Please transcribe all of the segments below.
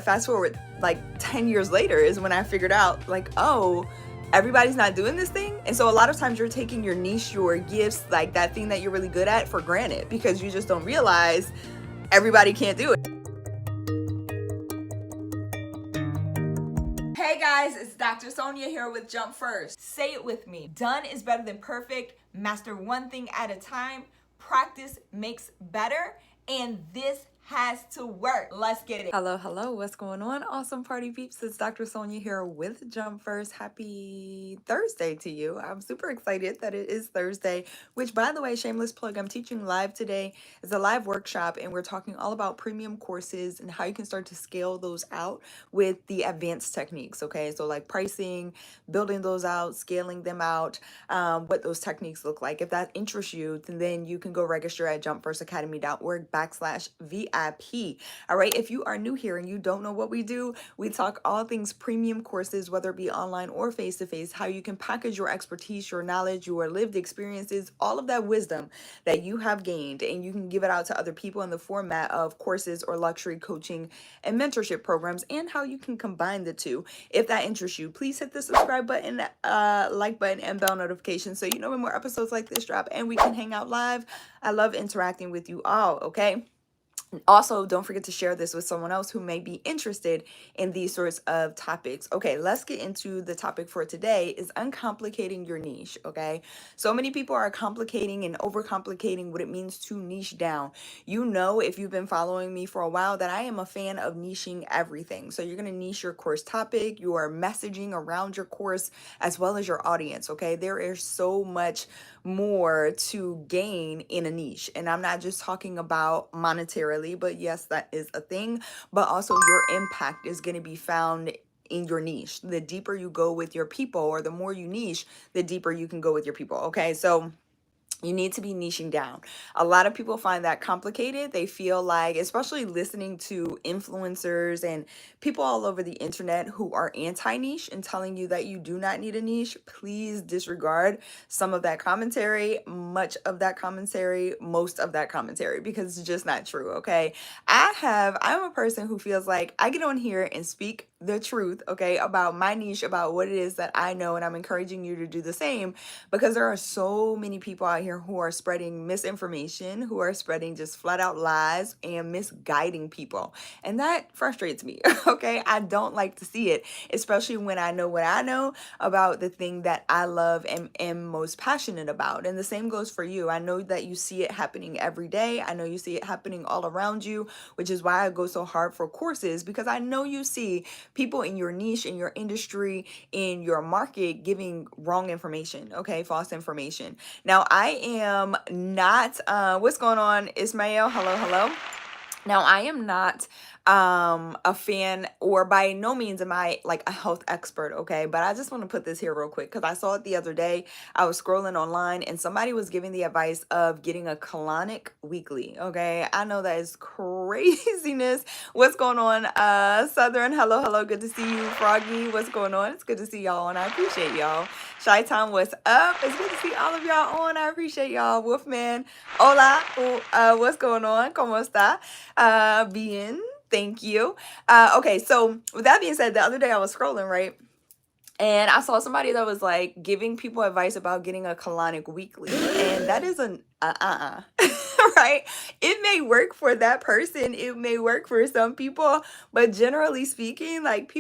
Fast forward like 10 years later is when I figured out like, oh, everybody's not doing this thing. And so a lot of times you're taking your niche, your gifts, like that thing that you're really good at for granted because you just don't realize everybody can't do it. Hey guys, it's Dr. Sonia here with Jump First. Say it with me. Done is better than perfect. Master one thing at a time. Practice makes better. And this has to work. Let's get it. Hello. What's going on? Awesome party peeps. It's Dr. Sonia here with Jump First. Happy Thursday to you. I'm super excited that it is Thursday, which by the way, shameless plug, I'm teaching live today. It's a live workshop and we're talking all about premium courses and how you can start to scale those out with the advanced techniques. Okay. So like pricing, building those out, scaling them out, what those techniques look like. If that interests you, then you can go register at jumpfirstacademy.org/VIP. All right. If you are new here and you don't know what we do, we talk all things premium courses, whether it be online or face-to-face, how you can package your expertise, your knowledge, your lived experiences, all of that wisdom that you have gained, and you can give it out to other people in the format of courses or luxury coaching and mentorship programs, and how you can combine the two. If that interests you, please hit the subscribe button, like button, and bell notification so you know when more episodes like this drop and we can hang out live. I love interacting with you all. Okay. Also, don't forget to share this with someone else who may be interested in these sorts of topics. Okay, let's get into the topic for today is uncomplicating your niche, okay? So many people are complicating and overcomplicating what it means to niche down. You know, if you've been following me for a while, that I am a fan of niching everything. So you're going to niche your course topic, your messaging around your course, as well as your audience, okay? There is so much more to gain in a niche. And I'm not just talking about monetarily, but yes, that is a thing, but also your impact is going to be found in your niche. The deeper you go with your people, or the more you niche, the deeper you can go with your people. Okay. So you need to be niching down. A lot of people find that complicated. They feel like, especially listening to influencers and people all over the internet who are anti-niche and telling you that you do not need a niche, please disregard some of that commentary, much of that commentary, most of that commentary, because it's just not true. Okay. I'm a person who feels like I get on here and speak the truth, okay, about my niche, about what it is that I know, and I'm encouraging you to do the same, because there are so many people out here who are spreading misinformation, who are spreading just flat out lies and misguiding people, and that frustrates me. Okay, I don't like to see it, especially when I know what I know about the thing that I love and am most passionate about. And the same goes for you. I know that you see it happening every day. I know you see it happening all around you, which is why I go so hard for courses, because I know you see people in your niche, in your industry, in your market giving wrong information, okay, false information. Now, I am not, what's going on, Ismail? Hello. Now, I am not a fan, or by no means am I like a health expert, okay? But I just want to put this here real quick because I saw it the other day. I was scrolling online and somebody was giving the advice of getting a colonic weekly, okay? I know that is craziness. What's going on? Southern, hello. Good to see you. Froggy, what's going on? It's good to see y'all and I appreciate y'all. Shy-Town, what's up? It's good to see all of y'all on. I appreciate y'all. Wolfman, hola. What's going on? ¿Cómo está? Bien. Thank you. Okay, so with that being said, the other day I was scrolling, right? And I saw somebody that was like giving people advice about getting a colonic weekly. And that is an right? It may work for that person. It may work for some people, but generally speaking, like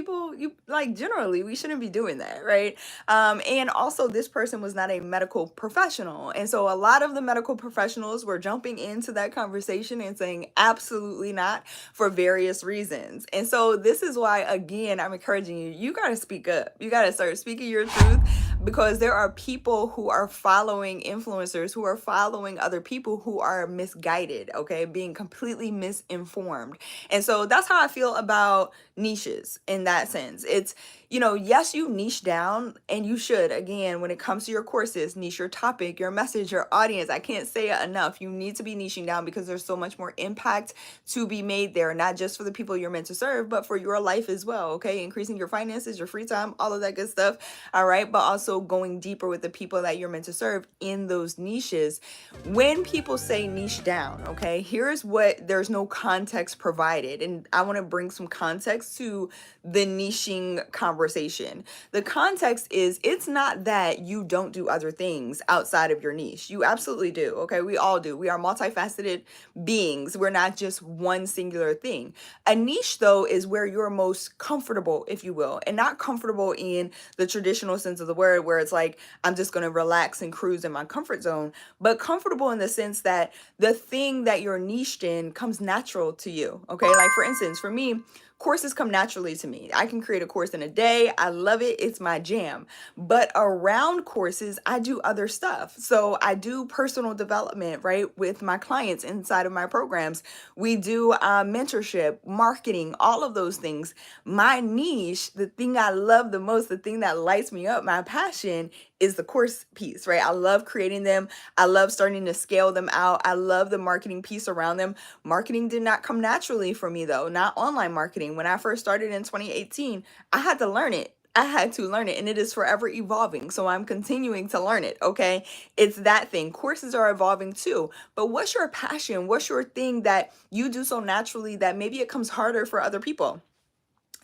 generally we shouldn't be doing that, right? And also this person was not a medical professional. And so a lot of the medical professionals were jumping into that conversation and saying absolutely not for various reasons. And so this is why, again, I'm encouraging you, you got to speak up. You got to start speaking your truth, because there are people who are following influencers, who are following other people who are misguided, okay, being completely misinformed. And so that's how I feel about niches in that sense. It's, yes, you niche down, and you should. Again, when it comes to your courses, niche your topic, your message, your audience. I can't say it enough. You need to be niching down because there's so much more impact to be made there, not just for the people you're meant to serve, but for your life as well, okay? Increasing your finances, your free time, all of that good stuff, all right? But also also going deeper with the people that you're meant to serve in those niches. When people say niche down, okay, here's what there's no context provided. And I want to bring some context to the niching conversation. The context is it's not that you don't do other things outside of your niche. You absolutely do. Okay. We all do. We are multifaceted beings. We're not just one singular thing. A niche, though, is where you're most comfortable, if you will, and not comfortable in the traditional sense of the word, where it's like, I'm just going to relax and cruise in my comfort zone, but comfortable in the sense that the thing that you're niched in comes natural to you. Okay. Like, for instance, for me, courses come naturally to me. I can create a course in a day. I love it. It's my jam. But around courses, I do other stuff. So I do personal development, right, with my clients inside of my programs. We do mentorship, marketing, all of those things. My niche, the thing I love the most, the thing that lights me up, my passion, is the course piece, right? I love creating them. I love starting to scale them out. I love the marketing piece around them. Marketing did not come naturally for me, though, not online marketing. When I first started in 2018, I had to learn it. I had to learn it, and it is forever evolving. So I'm continuing to learn it. Okay. It's that thing. Courses are evolving too. But what's your passion? What's your thing that you do so naturally that maybe it comes harder for other people?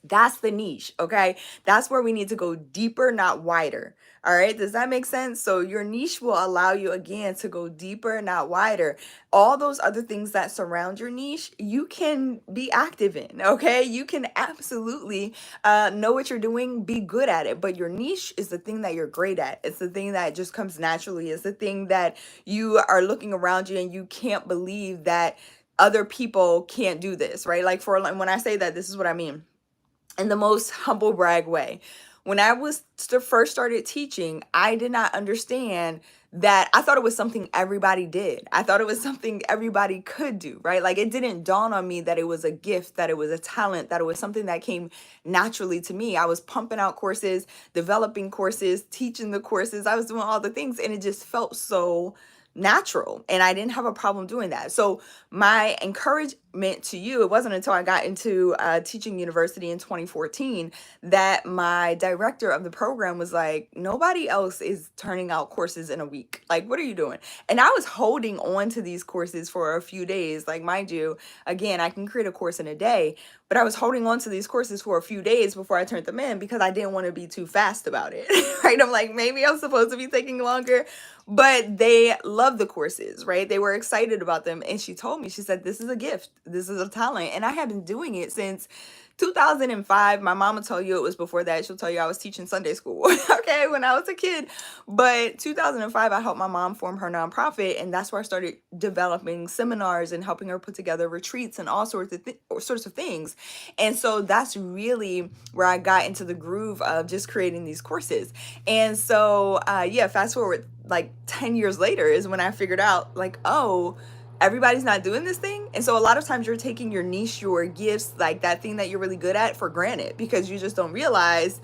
That's the niche, okay? That's where we need to go deeper, not wider. All right, does that make sense? So your niche will allow you, again, to go deeper, not wider. All those other things that surround your niche, you can be active in, okay? You can absolutely know what you're doing, be good at it. But your niche is the thing that you're great at. It's the thing that just comes naturally. It's the thing that you are looking around you and you can't believe that other people can't do this, right? Like, when I say that, this is what I mean. In the most humble brag way. When I was first started teaching, I did not understand that. I thought it was something everybody did. I thought it was something everybody could do, right? Like, it didn't dawn on me that it was a gift, that it was a talent, that it was something that came naturally to me. I was pumping out courses, developing courses, teaching the courses. I was doing all the things, and it just felt so natural, and I didn't have a problem doing that. So my encouragement to you, it wasn't until I got into teaching university in 2014 that my director of the program was like, nobody else is turning out courses in a week. Like, what are you doing? And I was holding on to these courses for a few days. Like, mind you, again, I can create a course in a day, but I was holding on to these courses for a few days before I turned them in because I didn't want to be too fast about it, right? I'm like, maybe I'm supposed to be taking longer, but they love the courses, right? They were excited about them. And she told me, she said, this is a gift. This is a talent. And I have been doing it since 2005. My mom will tell you it was before that. She'll tell you I was teaching Sunday school, okay, when I was a kid. But 2005, I helped my mom form her nonprofit, and that's where I started developing seminars and helping her put together retreats and all sorts of things. And so that's really where I got into the groove of just creating these courses. And so, fast forward like 10 years later is when I figured out, like, oh, everybody's not doing this thing. And so a lot of times you're taking your niche, your gifts, like that thing that you're really good at, for granted because you just don't realize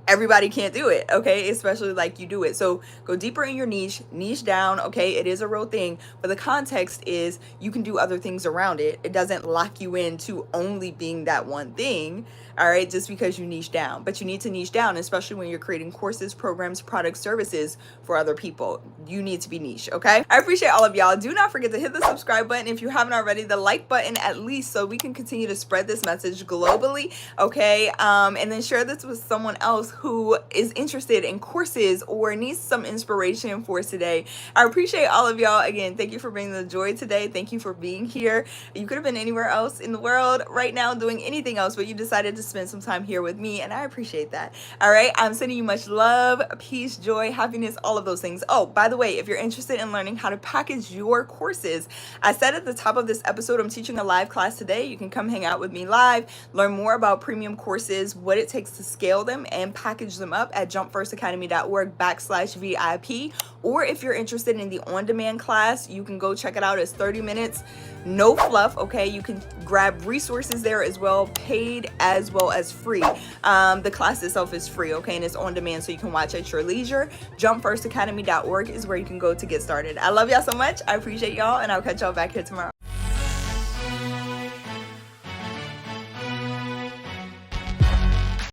everybody can't do it, okay? Especially like you do it. So go deeper in your niche down, okay? It is a real thing, but the context is you can do other things around it. It doesn't lock you into only being that one thing, all right? Just because you niche down. But you need to niche down, especially when you're creating courses, programs, products, services for other people. You need to be niche, okay? I appreciate all of y'all. Do not forget to hit the subscribe button if you haven't already, the like button at least, so we can continue to spread this message globally, okay? And then share this with someone else who is interested in courses or needs some inspiration for today. I appreciate all of y'all. Again, thank you for bringing the joy today. Thank you for being here. You could have been anywhere else in the world right now doing anything else, but you decided to spend some time here with me, and I appreciate that. All right, I'm sending you much love, peace, joy, happiness, all of those things. Oh, by the way, if you're interested in learning how to package your courses, I said at the top of this episode, I'm teaching a live class today. You can come hang out with me live, learn more about premium courses, what it takes to scale them and package them up at jumpfirstacademy.org/VIP. Or if you're interested in the on-demand class, you can go check it out. It's 30 minutes, no fluff, okay? You can grab resources there as well, paid as well as free. The class itself is free, okay? And it's on demand, so you can watch at your leisure. Jumpfirstacademy.org is where you can go to get started. I love y'all so much. I appreciate y'all, and I'll catch y'all back here tomorrow.